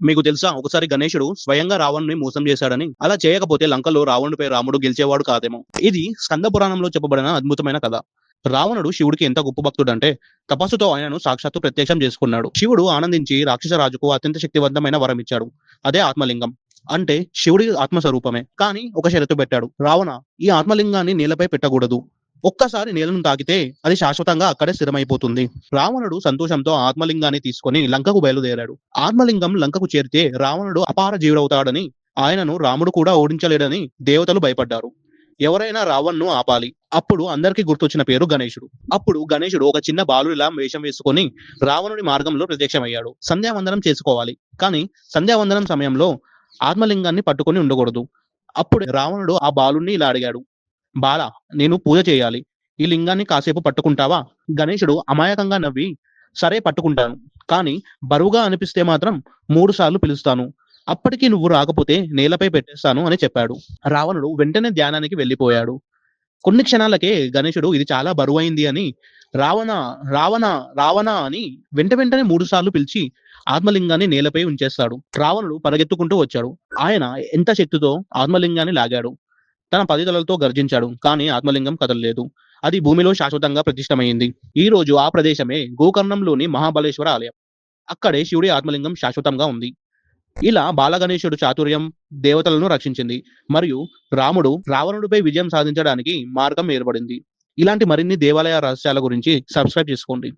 మీకు తెలుసా ఒకసారి గణేశుడు స్వయంగా రావణుని మోసం చేశాడని? అలా చేయకపోతే లంకలో రావణుడిపై రాముడు గెలిచేవాడు కాదేమో! ఇది స్కంద పురాణంలో చెప్పబడిన అద్భుతమైన కథ. రావణుడు శివుడికి ఎంత గొప్ప భక్తుడంటే తపస్సుతో ఆయనను సాక్షాత్తు ప్రత్యక్షం చేసుకున్నాడు. శివుడు ఆనందించి రాక్షస రాజుకు అత్యంత శక్తివంతమైన వరం ఇచ్చాడు. అదే ఆత్మలింగం. అంటే శివుడి ఆత్మస్వరూపమే. కానీ ఒక షరతు పెట్టాడు. రావణ, ఈ ఆత్మలింగాన్ని నేలపై పెట్టకూడదు. ఒక్కసారి నేలను తాకితే అది శాశ్వతంగా అక్కడే స్థిరమైపోతుంది. రావణుడు సంతోషంతో ఆత్మలింగాన్ని తీసుకొని లంకకు బయలుదేరాడు. ఆత్మలింగం లంకకు చేరితే రావణుడు అపార జీవుడవుతాడని, ఆయనను రాముడు కూడా ఓడించలేడని దేవతలు భయపడ్డారు. ఎవరైనా రావణ్ను ఆపాలి. అప్పుడు అందరికీ గుర్తొచ్చిన పేరు గణేశుడు. అప్పుడు గణేశుడు ఒక చిన్న బాలుడిలా వేషం వేసుకొని రావణుడి మార్గంలో ప్రత్యక్షమయ్యాడు. సంధ్యావందనం చేసుకోవాలి. కానీ సంధ్యావందనం సమయంలో ఆత్మలింగాన్ని పట్టుకొని ఉండకూడదు. అప్పుడు రావణుడు ఆ బాలుడిని ఇలా అడిగాడు. బాలా, నేను పూజ చేయాలి. ఈ లింగాన్ని కాసేపు పట్టుకుంటావా? గణేశుడు అమాయకంగా నవ్వి, సరే పట్టుకుంటాను. కానీ బరువుగా అనిపిస్తే మాత్రం 3 సార్లు పిలుస్తాను. అప్పటికి నువ్వు రాకపోతే నేలపై పెట్టేస్తాను అని చెప్పాడు. రావణుడు వెంటనే ధ్యానానికి వెళ్ళిపోయాడు. కొన్ని క్షణాలకే గణేశుడు ఇది చాలా బరువైంది అని రావణ, రావణ, రావణ అని వెంటనే 3 సార్లు పిలిచి ఆత్మలింగాన్ని నేలపై ఉంచేస్తాడు. రావణుడు పరిగెత్తుకుంటూ వచ్చాడు. ఆయన ఎంత శక్తితో ఆత్మలింగాన్ని లాగాడు. తన 10 తలలతో గర్జించాడు. కానీ ఆత్మలింగం కదలలేదు. అది భూమిలో శాశ్వతంగా ప్రతిష్టమైంది. ఈ రోజు ఆ ప్రదేశమే గోకర్ణంలోని మహాబలేశ్వర ఆలయం. అక్కడే శివుడి ఆత్మలింగం శాశ్వతంగా ఉంది. ఇలా బాలగణేశుడు చాతుర్యం దేవతలను రక్షించింది. మరియు రాముడు రావణుడిపై విజయం సాధించడానికి మార్గం ఏర్పడింది. ఇలాంటి మరిన్ని దేవాలయ రహస్యాల గురించి సబ్స్క్రైబ్ చేసుకోండి.